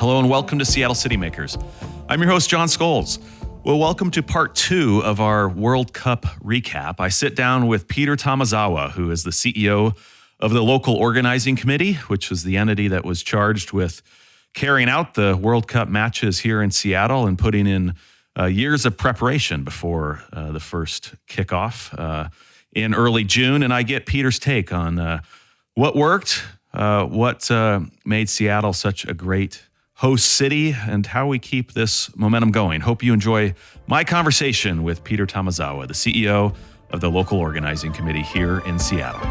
Hello and welcome to Seattle City Makers. I'm your host, Jon Scholes. Well, welcome to part 2 of our World Cup recap. I sit down with Peter Tomozawa, who is the CEO of the local organizing committee, which was the entity that was charged with carrying out the World Cup matches here in Seattle and putting in years of preparation before the first kickoff in early June. And I get Peter's take on what worked, what made Seattle such a great host city, and how we keep this momentum going. Hope you enjoy my conversation with Peter Tomozawa, the CEO of the local organizing committee here in Seattle.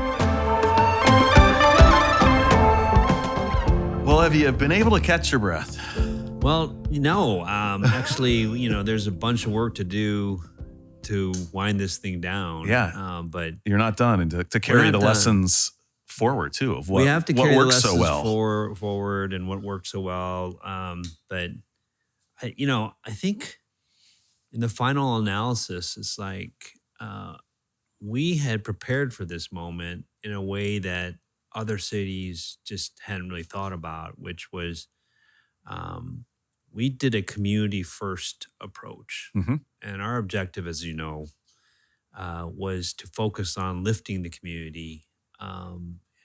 Well, have you been able to catch your breath? Well, no. Actually, there's a bunch of work to do to wind this thing down. Yeah. But you're not done, and to carry the lessons forward too of what we have to carry works the lessons so well forward and what worked so well. But I think in the final analysis, it's like we had prepared for this moment in a way that other cities just hadn't really thought about, which was we did a community first approach. Mm-hmm. And our objective, as you know, was to focus on lifting the community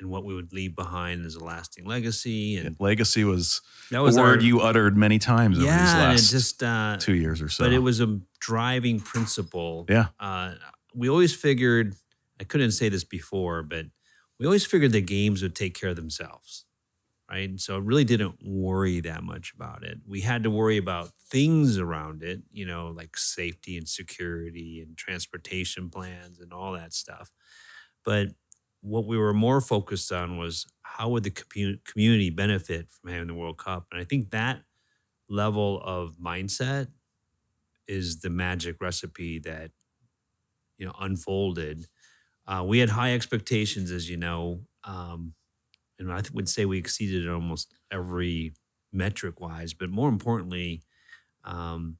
and what we would leave behind as a lasting legacy. And legacy was a word you uttered many times over these last 2 years or so. But it was a driving principle. Yeah. We always figured, I couldn't say this before, but we always figured the games would take care of themselves, right? And so it really didn't worry that much about it. We had to worry about things around it, like safety and security and transportation plans and all that stuff. But what we were more focused on was how would the community benefit from having the World Cup? And I think that level of mindset is the magic recipe that, unfolded. We had high expectations, as you know, and I would say we exceeded it almost every metric-wise. But more importantly, the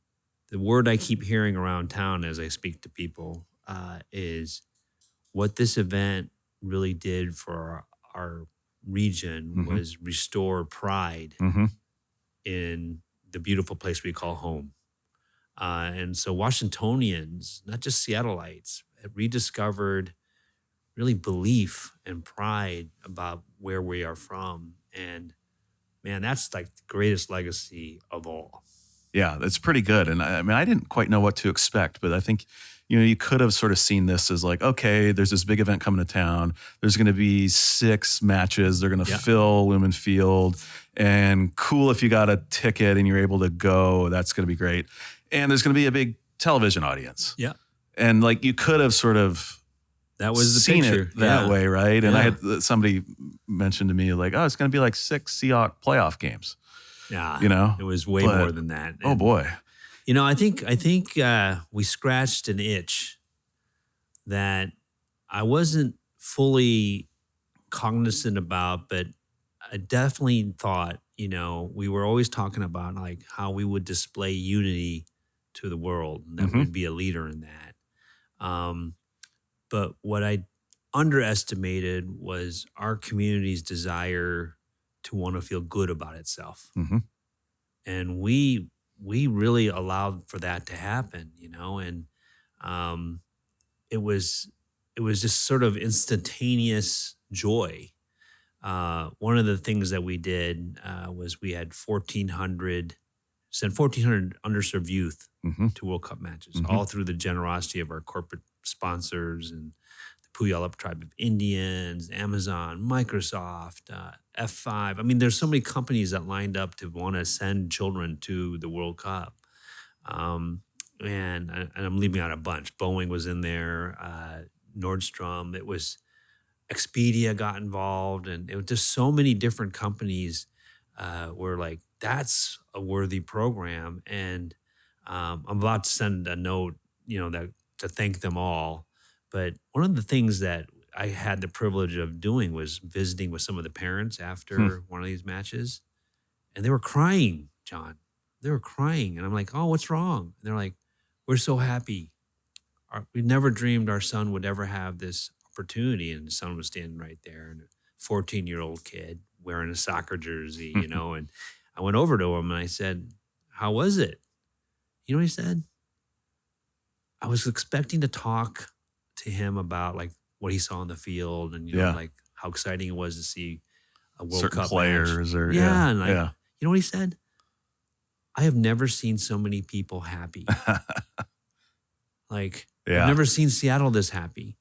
word I keep hearing around town as I speak to people is what this event really did for our region mm-hmm. was restore pride mm-hmm. in the beautiful place we call home. And so Washingtonians, not just Seattleites, have rediscovered really belief and pride about where we are from. And man, that's like the greatest legacy of all. Yeah, that's pretty good. And I didn't quite know what to expect, but I think, you could have sort of seen this as like, okay, there's this big event coming to town. There's going to be 6 matches. They're going to fill Lumen Field, and cool if you got a ticket and you're able to go, that's going to be great. And there's going to be a big television audience. Yeah. And like you could have sort of that was the seen picture. It that way, right? And yeah. I had somebody mentioned to me like, oh, it's going to be like 6 Seahawks playoff games. Yeah, it was way more than that. Oh boy. I think we scratched an itch that I wasn't fully cognizant about, but I definitely thought, we were always talking about like how we would display unity to the world, and that mm-hmm. we'd be a leader in that. But what I underestimated was our community's desire to want to feel good about itself. Mm-hmm. And we really allowed for that to happen, and it was just sort of instantaneous joy. One of the things that we did was we had 1,400 underserved youth mm-hmm. to World Cup matches, mm-hmm. all through the generosity of our corporate sponsors and the Puyallup Tribe of Indians, Amazon, Microsoft, F5. I mean, there's so many companies that lined up to want to send children to the World Cup. And I'm leaving out a bunch. Boeing was in there, Nordstrom. It was Expedia got involved, and it was just so many different companies were like, that's a worthy program. And I'm about to send a note, that to thank them all. But one of the things that I had the privilege of doing was visiting with some of the parents after one of these matches. And they were crying, John. They were crying. And I'm like, oh, what's wrong? And they're like, we're so happy. We never dreamed our son would ever have this opportunity. And the son was standing right there, and a 14-year-old kid wearing a soccer jersey, and I went over to him and I said, "How was it?" You know what he said? I was expecting to talk to him about like what he saw on the field and, like how exciting it was to see a World certain Cup players match. or And you know what he said? I have never seen so many people happy. Like, I've never seen Seattle this happy.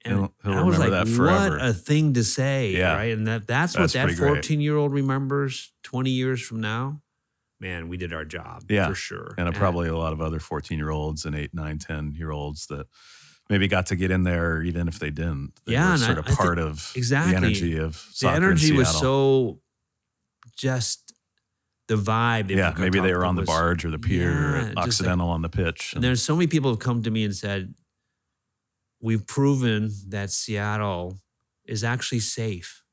And he'll I was like, that forever. What a thing to say, right? And that's what that 14-year-old remembers 20 years from now. Man, we did our job for sure. And probably a lot of other 14-year-olds and 8, 9, 10-year-olds that maybe got to get in there even if they didn't. They were sort of part of the energy of soccer The energy in was Seattle. so just the vibe. Maybe they were on the barge or the pier or Occidental on the pitch. And there's so many people who have come to me and said, we've proven that Seattle is actually safe.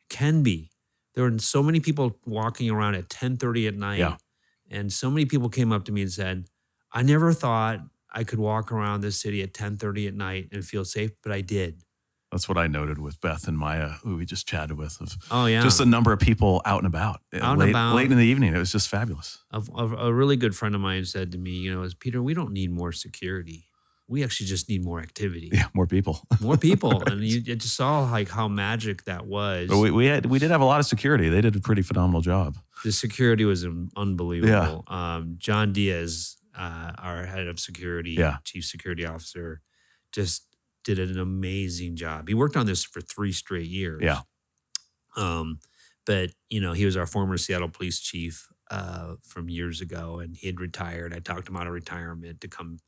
Can be. There were so many people walking around at 10:30 at night. And so many people came up to me and said, I never thought I could walk around this city at 10:30 at night and feel safe, but I did. That's what I noted with Beth and Maya, who we just chatted with. Of just the number of people out and about. Late in the evening. It was just fabulous. A really good friend of mine said to me, Peter, we don't need more security. We actually just need more activity. Yeah, more people. More people. And you just saw like how magic that was. But we did have a lot of security. They did a pretty phenomenal job. The security was unbelievable. John Diaz, our head of security, chief security officer, just did an amazing job. He worked on this for 3 straight years. But he was our former Seattle police chief from years ago, and he had retired. I talked him out of retirement to come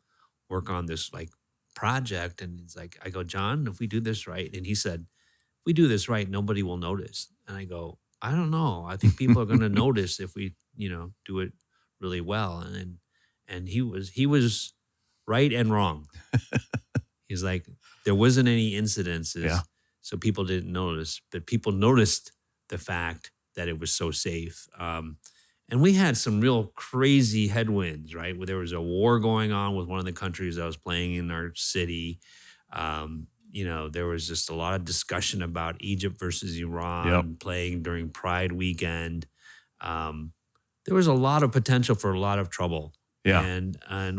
work on this like project. And he's like, I go, John, if we do this right. And he said, if we do this right, nobody will notice. And I go, I don't know. I think people are going to notice if we, do it really well. And he was right and wrong. He's like, there wasn't any incidences. So people didn't notice, but people noticed the fact that it was so safe. And we had some real crazy headwinds, right? Where there was a war going on with one of the countries that was playing in our city. There was just a lot of discussion about Egypt versus Iran playing during Pride weekend. There was a lot of potential for a lot of trouble. And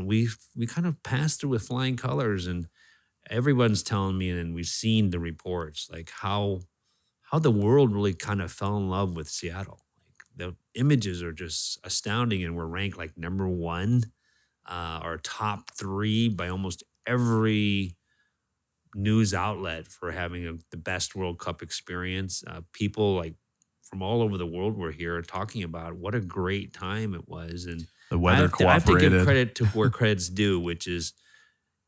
we kind of passed through with flying colors, and everyone's telling me, and we've seen the reports, like how the world really kind of fell in love with Seattle. The images are just astounding, and we're ranked like number 1 or top 3 by almost every news outlet for having the best World Cup experience. People like from all over the world were here talking about what a great time it was. And the weather cooperated. I have to give credit to where credit's due, which is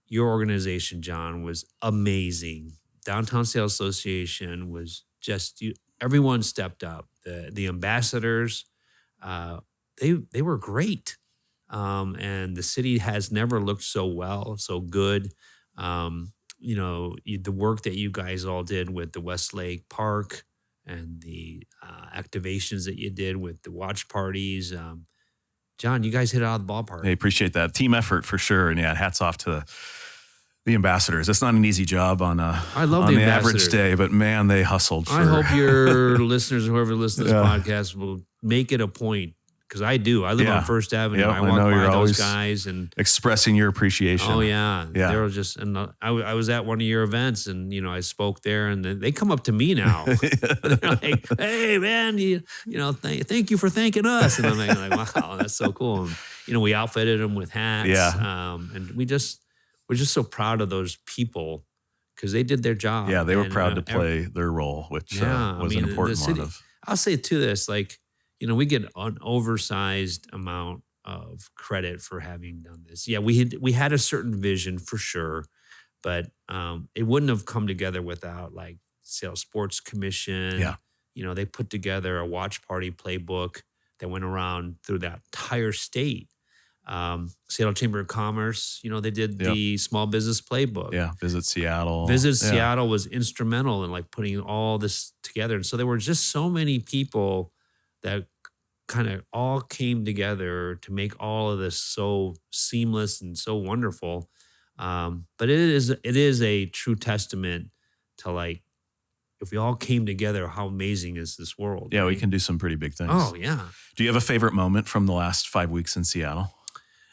your organization, John, was amazing. Downtown Sales Association was just everyone stepped up. The ambassadors, they were great. And the city has never looked so good. The work that you guys all did with the Westlake Park and the activations that you did with the watch parties. John, you guys hit it out of the ballpark. I appreciate that. Team effort for sure. And hats off to the ambassadors. It's not an easy job on the average day, but man, they hustled. I hope your listeners, whoever listens to this podcast, will make it a point, because I do. I live on First Avenue. I walk by those guys and expressing your appreciation. Oh yeah. They were just, and I was at one of your events, and I spoke there, and they come up to me now. They're like, "Hey man, thank you for thanking us." And I'm like, "Wow, that's so cool." And, we outfitted them with hats. And we're just so proud of those people, because they did their job. Yeah, they were proud to play their role, which was an important one. I'll say to this, like, we get an oversized amount of credit for having done this. Yeah, we had a certain vision for sure, but it wouldn't have come together without like Seattle Sports Commission. They put together a watch party playbook that went around through that entire state. Seattle Chamber of Commerce, they did the small business playbook. Visit Seattle. Seattle was instrumental in like putting all this together. And so there were just so many people that kind of all came together to make all of this so seamless and so wonderful. But it is a true testament to like if we all came together, how amazing is this world? Yeah, we right? can do some pretty big things. Oh yeah, Do you have a favorite moment from the last 5 weeks in Seattle,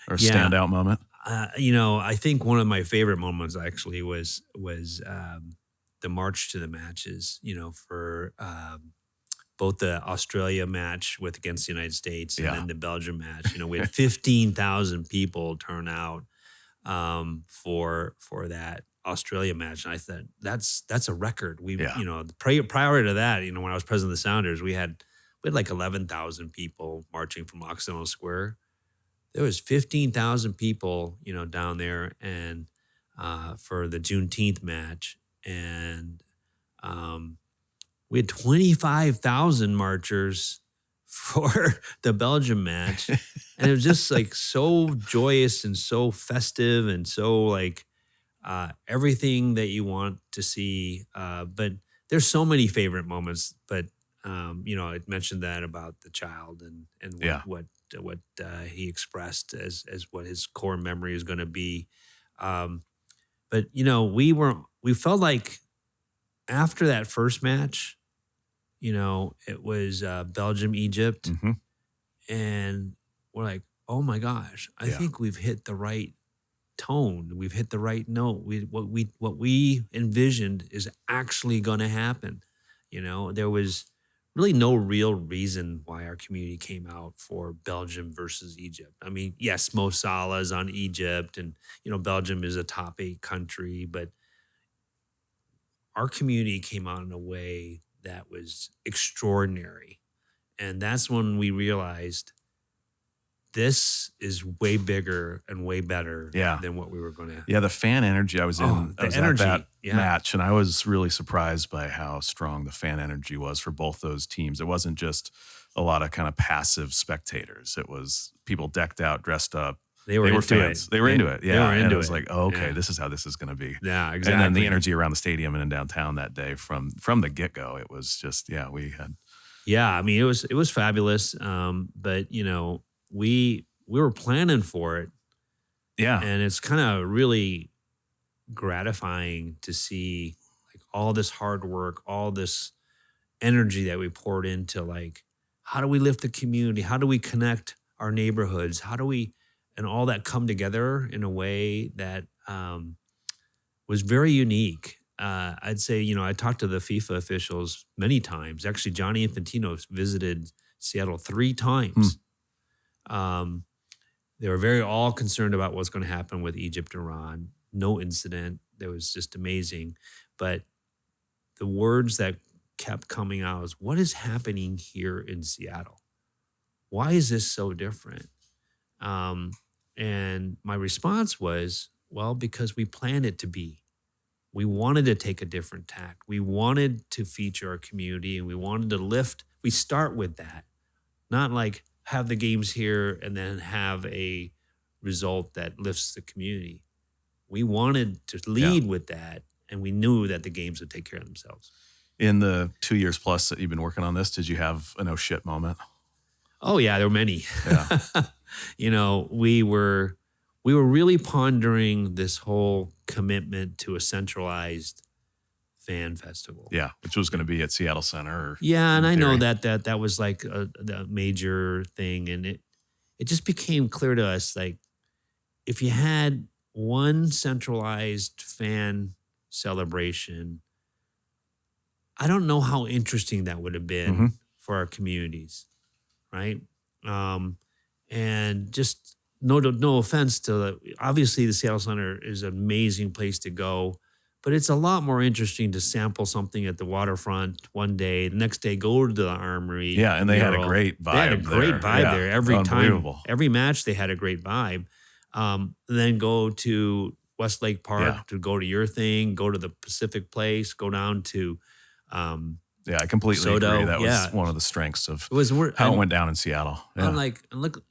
or a yeah. standout moment? I think one of my favorite moments actually was the march to the matches. For both the Australia match against the United States and Yeah. then the Belgium match. We had 15,000 people turn out for that Australia match, and I thought that's a record. Prior to that, when I was president of the Sounders, we had like 11,000 people marching from Occidental Square. There was 15,000 people, down there, and for the Juneteenth match, and we had 25,000 marchers for the Belgium match, and it was just like so joyous and so festive and so like everything that you want to see. But there's so many favorite moments. But I mentioned that about the child and what he expressed as what his core memory is going to be. But we felt like after that first match, it was Belgium, Egypt, Mm-hmm. and we're like, oh my gosh, I think we've hit the right tone. We've hit the right note. What we envisioned is actually going to happen. There was really no real reason why our community came out for Belgium versus Egypt. I mean, yes, Mo Salah's on Egypt, and Belgium is a top 8 country, but our community came out in a way that was extraordinary. And that's when we realized this is way bigger and way better than what we were going to. Yeah, the fan energy I was in. I was energy, at that match, and I was really surprised by how strong the fan energy was for both those teams. It wasn't just a lot of kind of passive spectators. It was people decked out, dressed up. They were fans. It. They were into it. Yeah. And it was like, oh, okay, this is how this is going to be. Yeah, exactly. And then the energy around the stadium and in downtown that day from the get-go, it was just, we had. Yeah, I mean, it was fabulous. But, we were planning for it. Yeah. And it's kind of really gratifying to see like all this hard work, all this energy that we poured into like, how do we lift the community? How do we connect our neighborhoods? How do we, and all that come together in a way that was very unique. I'd say, I talked to the FIFA officials many times. Actually, Gianni Infantino visited Seattle 3 times. They were very all concerned about what's going to happen with Egypt, Iran. No incident. That was just amazing. But the words that kept coming out was, what is happening here in Seattle? Why is this so different? And my response was, well, because we planned it to be. We wanted to take a different tack. We wanted to feature our community, and we wanted to lift. We start with that, not like have the games here and then have a result that lifts the community. We wanted to lead with that, and we knew that the games would take care of themselves. In the 2 years plus that you've been working on this, did you have an oh shit moment? Oh yeah, there were many. Yeah. We were really pondering this whole commitment to a centralized fan festival. Yeah, which was going to be at Seattle Center. And I know that was like the major thing, and it just became clear to us, like, if you had one centralized fan celebration, I don't know how interesting that would have been for our communities, right? And just no offense to obviously the Seattle Center is an amazing place to go, but it's a lot more interesting to sample something at the waterfront one day, the next day go to the Armory. Yeah, and they had a great vibe. They had a great vibe there every time. Every match they had a great vibe. Then go to Westlake Park to go to your thing, go to the Pacific Place, go down to I completely Soto. agree. That was one of the strengths of how it went down in Seattle. Yeah. Look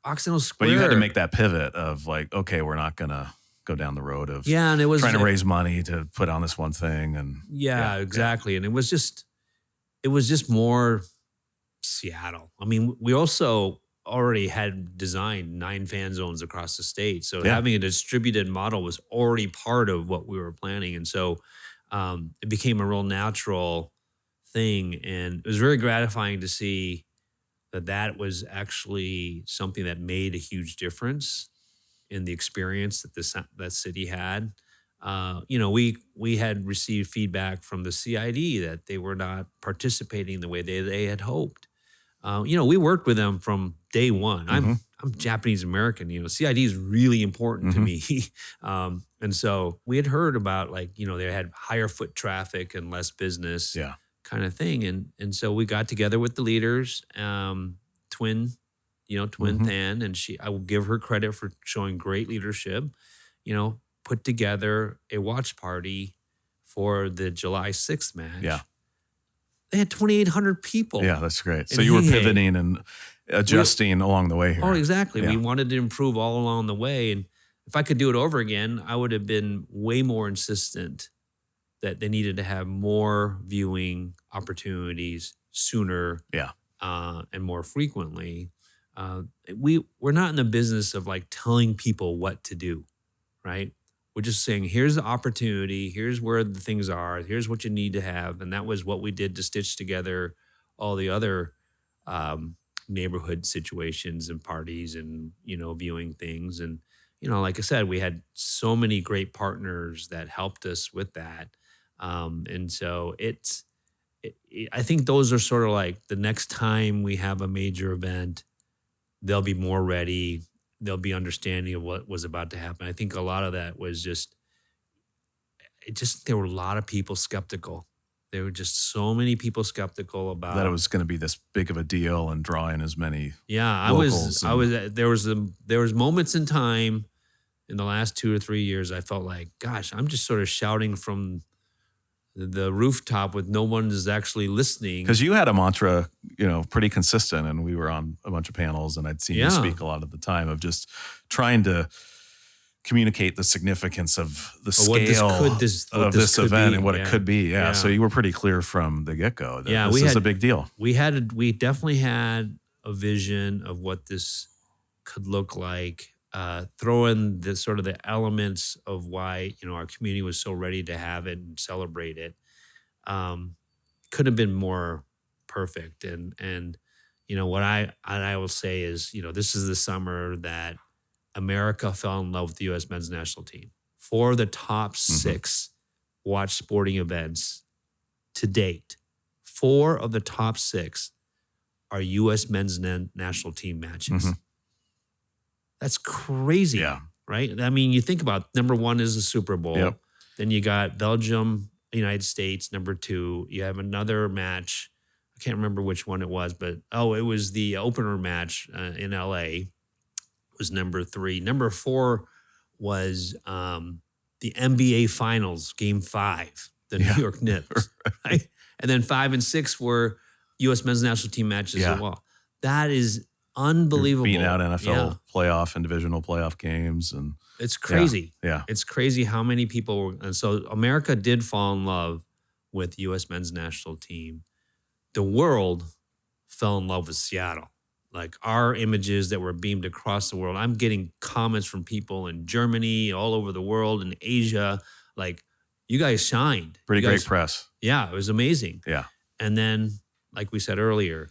Occidental Square. But you had to make that pivot of like, okay, we're not gonna go down the road of and it was trying to raise money to put on this one thing. And exactly. And it was just more Seattle. I mean, we also already had designed 9 fan zones across the state. So having a distributed model was already part of what we were planning. And so it became a real natural thing. And it was very gratifying to see that was actually something that made a huge difference in the experience that that city had. We had received feedback from the CID that they were not participating the way they had hoped. We worked with them from day one. Mhm. I'm Japanese American. CID is really important to me, and so we had heard about they had higher foot traffic and less business, Yeah. kind of thing, and so we got together with the leaders, Twin Mhm. Than, and I will give her credit for showing great leadership. Put together a watch party for the July 6th match. Yeah. They had 2,800 people. Yeah, that's great. in So you were Hihei. pivoting and adjusting along the way here. Oh, exactly. Yeah. We wanted to improve all along the way. And if I could do it over again, I would have been way more insistent that they needed to have more viewing opportunities sooner, Yeah. and more frequently. We're not in the business of telling people what to do, right? We're just saying, here's the opportunity, here's where the things are, here's what you need to have. And that was what we did to stitch together all the other neighborhood situations and parties and, viewing things. And, like I said, we had so many great partners that helped us with that. And so I think those are sort of like the next time we have a major event, they'll be more ready. They'll be understanding of what was about to happen. I think a lot of that was there were a lot of people skeptical. There were just so many people skeptical about That it was going to be this big of a deal and draw in as many. Yeah, locals there was moments in time in the last 2 or 3 years I felt like, gosh, I'm just sort of shouting from the rooftop with no one is actually listening. Because you had a mantra, pretty consistent, and we were on a bunch of panels, and I'd seen you speak a lot of the time of just trying to communicate the significance of the scale of this event and what it could be. Yeah. So you were pretty clear from the get-go that this is a big deal. We definitely had a vision of what this could look like. Throw in the sort of the elements of why our community was so ready to have it and celebrate it. Could have been more perfect. And what I will say is this is the summer that America fell in love with the U.S. men's national team. 4 of the top 6 watch sporting events to date. 4 of the top 6 are U.S. men's national team matches. That's crazy, right? I mean, you think about number 1 is the Super Bowl. Yep. Then you got Belgium, United States, number 2. You have another match. I can't remember which one it was, but it was the opener match in LA. Was number 3. Number 4 was the NBA Finals, Game 5, the New York Knicks, right? And then 5 and 6 were U.S. men's national team matches as well. That is unbelievable. Beating out NFL playoff and divisional playoff games, and it's crazy. Yeah. It's crazy how many people were. And so America did fall in love with U.S. men's national team. The world fell in love with Seattle. Like our images that were beamed across the world. I'm getting comments from people in Germany, all over the world, in Asia. Like, you guys shined. Pretty great press. Yeah, it was amazing. Yeah. And then, like we said earlier,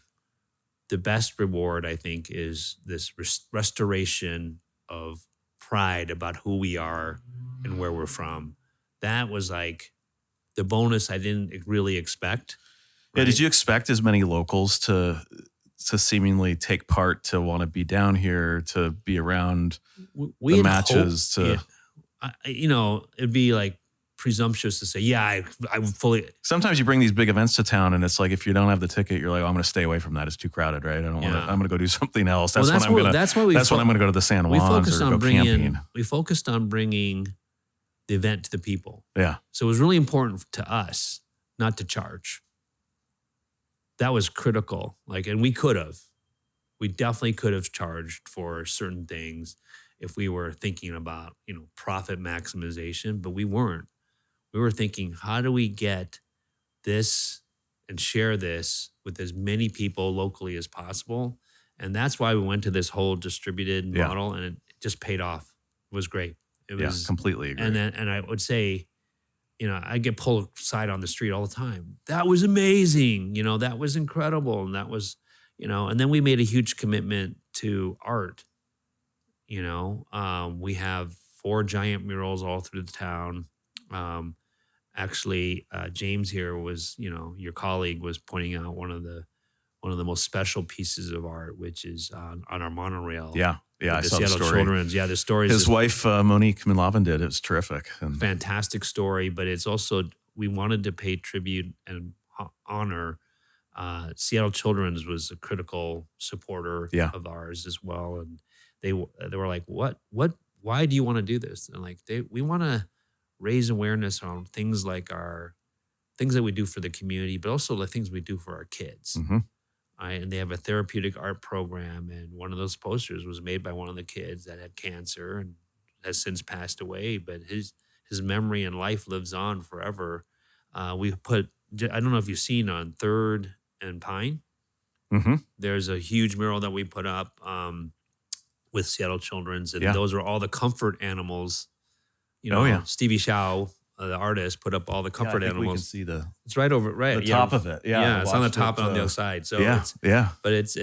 the best reward, I think, is this restoration of pride about who we are and where we're from. That was like the bonus I didn't really expect. Right? Yeah. Did you expect as many locals to seemingly take part, to want to be down here, to be around the matches? It'd be like presumptuous to say, I fully. Sometimes you bring these big events to town, and it's like, if you don't have the ticket, you're like, I'm going to stay away from that. It's too crowded, right? I don't want to. I'm going to go do something else. That's when I'm going to go to the San Juans or go camping. We focused on bringing the event to the people. Yeah. So it was really important to us not to charge. That was critical. And we definitely could have charged for certain things if we were thinking about, profit maximization, but we weren't. We were thinking, how do we get this and share this with as many people locally as possible? And that's why we went to this whole distributed model, and it just paid off. It was great. It was completely agree. And I would say, I get pulled aside on the street all the time. That was amazing. That was incredible. And that was, and then we made a huge commitment to art. We have 4 giant murals all through the town. Actually, James here was, your colleague was pointing out one of the most special pieces of art, which is on our monorail. Yeah. Yeah, I the saw the Seattle story. Children's. Yeah, the story. His wife, Monique Minlavin, did. It was terrific. And Fantastic story, but it's also, we wanted to pay tribute and honor. Seattle Children's was a critical supporter of ours as well, and they were like, "What? Why do you want to do this?" And like, we want to raise awareness on things like things that we do for the community, but also the things we do for our kids. mm-hmm. And they have a therapeutic art program, and one of those posters was made by one of the kids that had cancer and has since passed away, but his memory and life lives on forever. We put, I don't know if you've seen on 3rd and Pine, Mm-hmm. there's a huge mural that we put up with Seattle Children's, and Yeah. those are all the comfort animals. Stevie Chow, the artist, put up all the comfort animals. We can see it's right over, the top of it. Yeah, it's on the top and on the other side. So but it's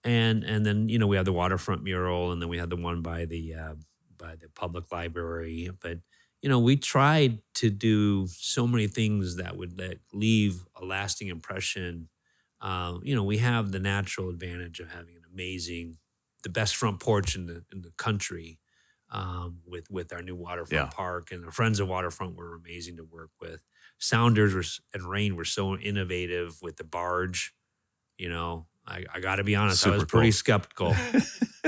and then we have the waterfront mural, and then we have the one by the public library. But we tried to do so many things that would leave a lasting impression. We have the natural advantage of having the best front porch in the country. With our new waterfront park, and the Friends of Waterfront were amazing to work with. Sounders and Rain were so innovative with the barge. I got to be honest, I was pretty skeptical.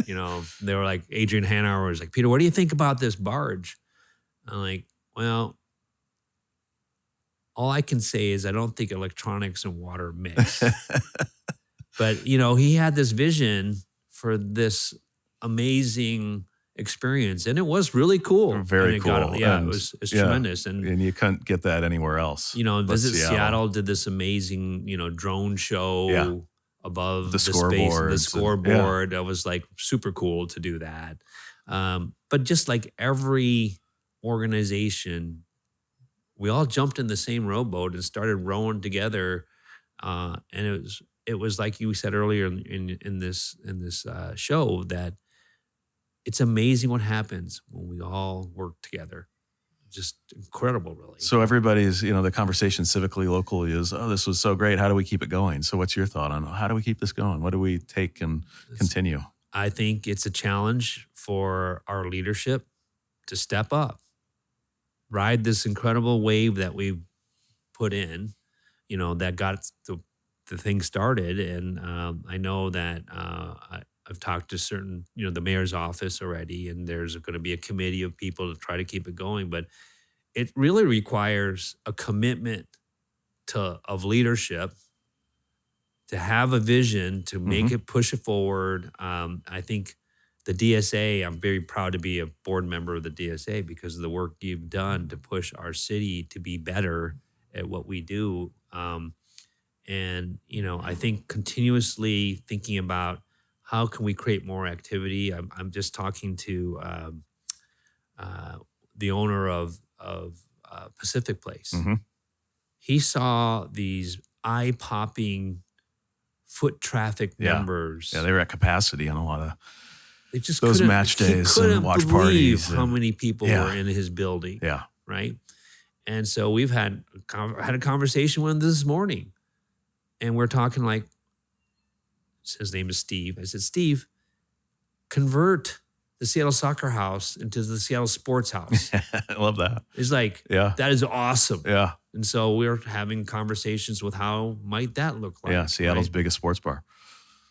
They were like, Adrian Hanauer was like, "Peter, what do you think about this barge?" I'm like, well, all I can say is I don't think electronics and water mix. But he had this vision for this amazing experience, and it was really cool. Very cool. It was tremendous, and you couldn't get that anywhere else. Visit Seattle did this amazing drone show above the scoreboard. That was like super cool to do that. But just like every organization, we all jumped in the same rowboat and started rowing together, and it was like you said earlier in this show, that it's amazing what happens when we all work together. Just incredible, really. So everybody's, the conversation civically, locally is, oh, this was so great. How do we keep it going? So what's your thought on how do we keep this going? What do we take and continue? I think it's a challenge for our leadership to step up, ride this incredible wave that we've put in, that got the thing started. And I know that I've talked to certain, the mayor's office already, and there's going to be a committee of people to try to keep it going. But it really requires a commitment of leadership to have a vision, to make it, push it forward. I think the DSA, I'm very proud to be a board member of the DSA because of the work you've done to push our city to be better at what we do. And, I think continuously thinking about how can we create more activity. I'm just talking to the owner of Pacific Place. Mm-hmm. He saw these eye-popping foot traffic numbers. Yeah, they were at capacity on a lot of those match days and watch parties. How many people were in his building? Yeah, right. And so we've had a conversation with him this morning, and we're talking like, his name is Steve. I said, Steve, convert the Seattle Soccer House into the Seattle Sports House. I love that. He's like, that is awesome. Yeah. And so we're having conversations with how might that look like. Yeah, Seattle's biggest sports bar.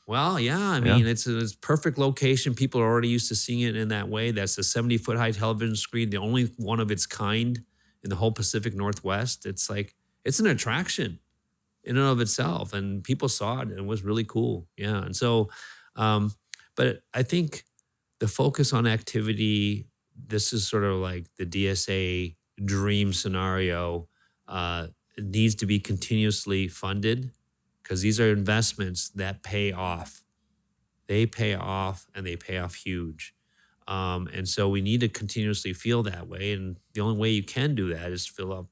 Well, yeah. I mean, it's a perfect location. People are already used to seeing it in that way. That's a 70-foot high television screen, the only one of its kind in the whole Pacific Northwest. It's like, it's an attraction in and of itself. And people saw it and it was really cool. Yeah. And so, but I think the focus on activity, this is sort of like the DSA dream scenario. It needs to be continuously funded because these are investments that pay off. They pay off and they pay off huge. And so we need to continuously feel that way. And the only way you can do that is fill up,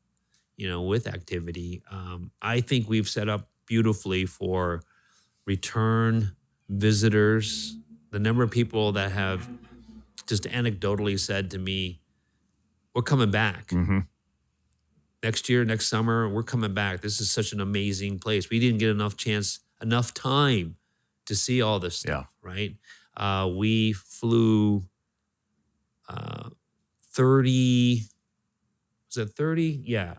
with activity. I think we've set up beautifully for return visitors. The number of people that have just anecdotally said to me, we're coming back. Mm-hmm. Next year, next summer, we're coming back. This is such an amazing place. We didn't get enough time to see all this stuff, right? We flew 30, was it 30? Yeah.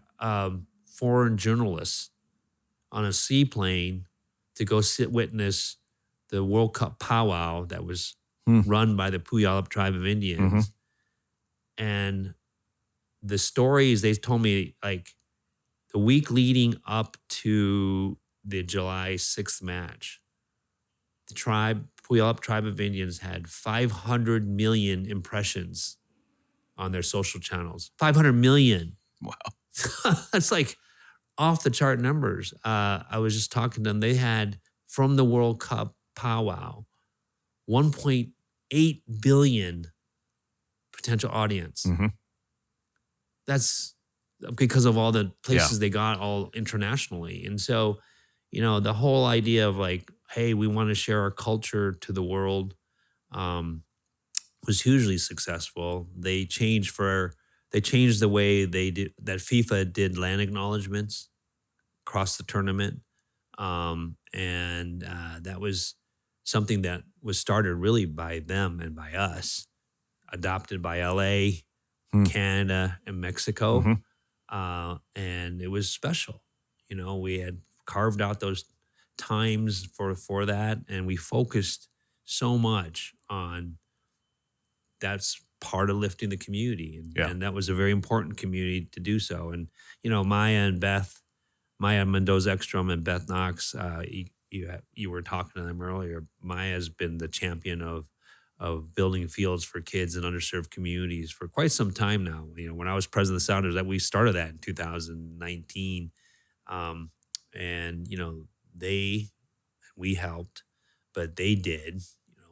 Foreign journalists on a seaplane to go witness the World Cup powwow that was run by the Puyallup tribe of Indians. And the stories they told me, like the week leading up to the July 6th match, the Puyallup tribe of Indians had 500 million impressions on their social channels. 500 million. Wow. That's like off the chart numbers. I was just talking to them. They had, from the World Cup powwow, 1.8 billion potential audience. That's because of all the places they got all internationally. And so, the whole idea of like, hey, we want to share our culture to the world was hugely successful. They changed the way that FIFA did land acknowledgements across the tournament. And that was something that was started really by them and by us, adopted by LA, Canada, and Mexico. And it was special. We had carved out those times for that, and we focused so much on that's part of lifting the community. And that was a very important community to do so. And, Maya Mendoza Ekstrom and Beth Knox, you were talking to them earlier. Maya's been the champion of building fields for kids in underserved communities for quite some time now. When I was president of the Sounders, that we started that in 2019. And, we helped, but they did,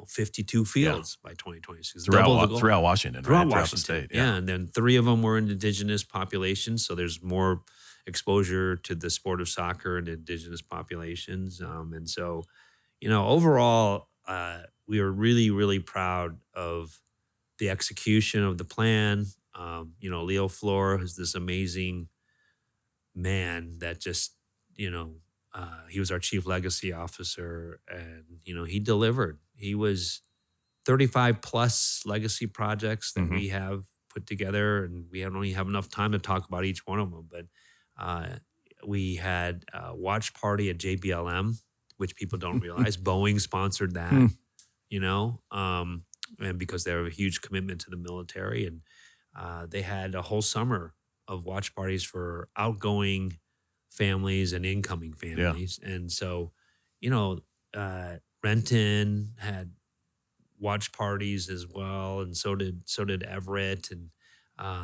52 fields by 2026. Throughout Washington, throughout the state. Yeah. And then 3 of them were in indigenous populations. So there's more exposure to the sport of soccer and indigenous populations. And so, overall, we are really, really proud of the execution of the plan. Leo Flor is this amazing man that just, he was our chief legacy officer, and, he delivered. He was 35 plus legacy projects that we have put together, and we don't only have enough time to talk about each one of them, but we had a watch party at JBLM, which people don't realize. Boeing sponsored that, and because they have a huge commitment to the military. And they had a whole summer of watch parties for outgoing families and incoming families. And so, Renton had watch parties as well, and so did Everett. And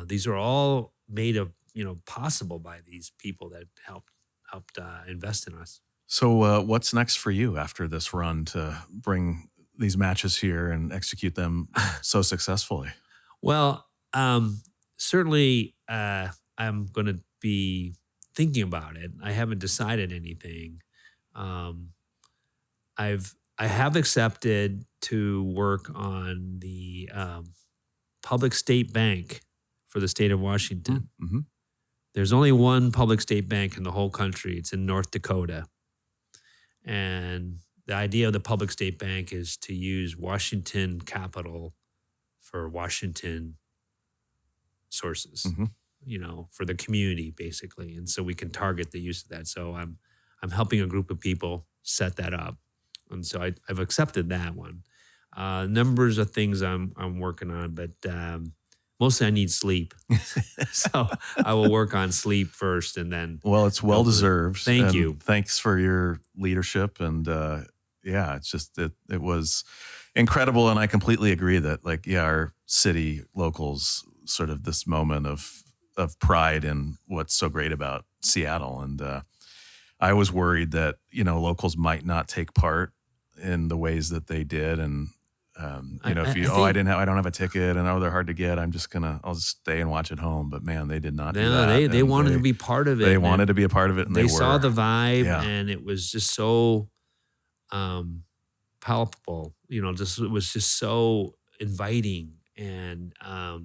these are all made of, possible by these people that helped invest in us. So what's next for you after this run to bring these matches here and execute them so successfully? Well, certainly I'm going to be thinking about it. I haven't decided anything. I have accepted to work on the public state bank for the state of Washington. There's only one public state bank in the whole country. It's in North Dakota. And the idea of the public state bank is to use Washington capital for Washington sources, for the community, basically. And so we can target the use of that. So I'm helping a group of people set that up. And so I've accepted that one. Numbers of things I'm working on, but mostly I need sleep. So I will work on sleep first, and then. Well, it's well deserved. Thank you. Thanks for your leadership, and it's just it was incredible, and I completely agree that our city locals sort of this moment of pride in what's so great about Seattle, and I was worried that locals might not take part in the ways that they did, and I don't have a ticket and they're hard to get, I'll just stay and watch at home. But man, they did not do that. They wanted to be part of it. They wanted to be a part of it, and they saw the vibe, Yeah. and it was just so palpable. It was just so inviting, and I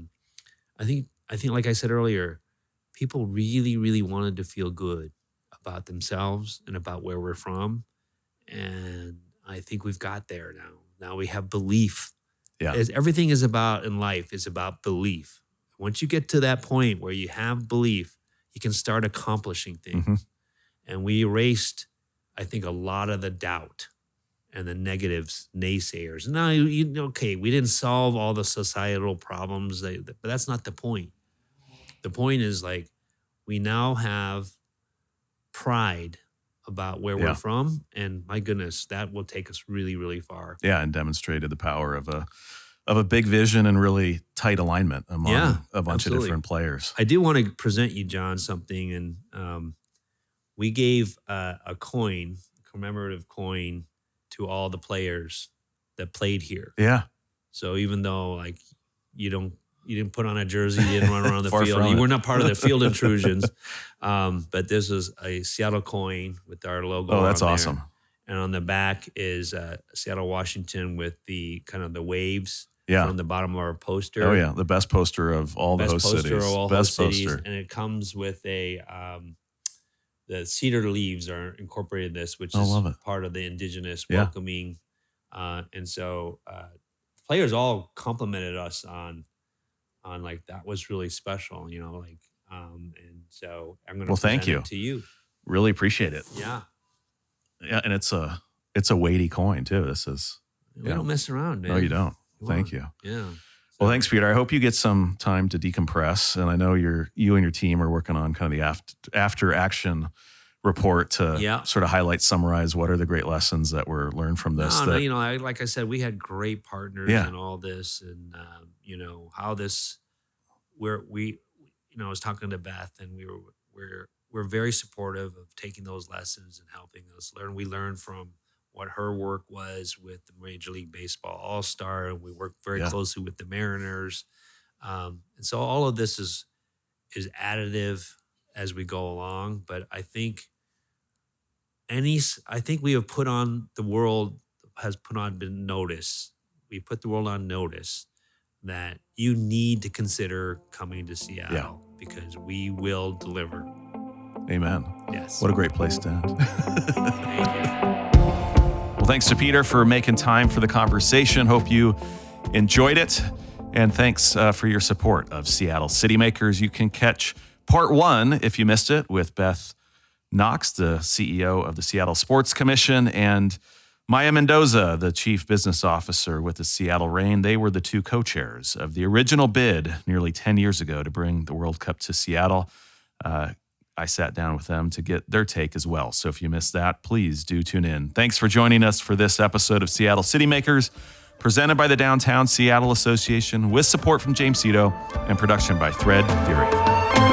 think like I said earlier, people really, really wanted to feel good about themselves and about where we're from, and I think we've got there now. Now we have belief. Yeah. Everything is about in life is about belief. Once you get to that point where you have belief, you can start accomplishing things. Mm-hmm. And we erased, I think, a lot of the doubt and the negatives, naysayers. Now, okay, we didn't solve all the societal problems, but that's not the point. The point is, like, we now have pride about where we're from, and my goodness, that will take us really, really far. Yeah, and demonstrated the power of a big vision and really tight alignment among a bunch of different players. I do want to present you, Jon, something, and we gave a commemorative coin, to all the players that played here. Yeah. So even though, like, you didn't put on a jersey, you didn't run around the field, you were not part of the field intrusions. But this is a Seattle coin with our logo. Oh, that's on there. awesome. And on the back is Seattle, Washington, with the kind of the waves from the bottom of our poster. Oh yeah, the best poster of all the host cities. Best poster. And it comes with the cedar leaves are incorporated in this, which is part of the indigenous welcoming. And so players all complimented us on like, that was really special, and so I'm going to thank you. It to you. Really appreciate it. Yeah. Yeah, and it's a weighty coin too. This is we don't mess around, man. No, you don't. Thank you. Yeah. Well, thanks, Peter. I hope you get some time to decompress, and I know you and your team are working on kind of the after action report to sort of summarize what are the great lessons that were learned from this. Like I said, we had great partners in all this, and how this. I was talking to Beth, and we're very supportive of taking those lessons and helping us learn. We learned from what her work was with the Major League Baseball All-Star, and we work very closely with the Mariners. And so all of this is additive as we go along. But I think we have put on the world has been notice. We put the world on notice that you need to consider coming to Seattle because we will deliver. Amen. Yes. What a great place to end. Thank you. Well, thanks to Peter for making time for the conversation. Hope you enjoyed it. And thanks for your support of Seattle Citymakers. You can catch part 1, if you missed it, with Beth Knox, the CEO of the Seattle Sports Commission, and Maya Mendoza, the Chief Business Officer with the Seattle Reign. They were the 2 co-chairs of the original bid nearly 10 years ago to bring the World Cup to Seattle. I sat down with them to get their take as well. So if you missed that, please do tune in. Thanks for joining us for this episode of Seattle Citymakers, presented by the Downtown Seattle Association with support from James Cito and production by Thread Theory.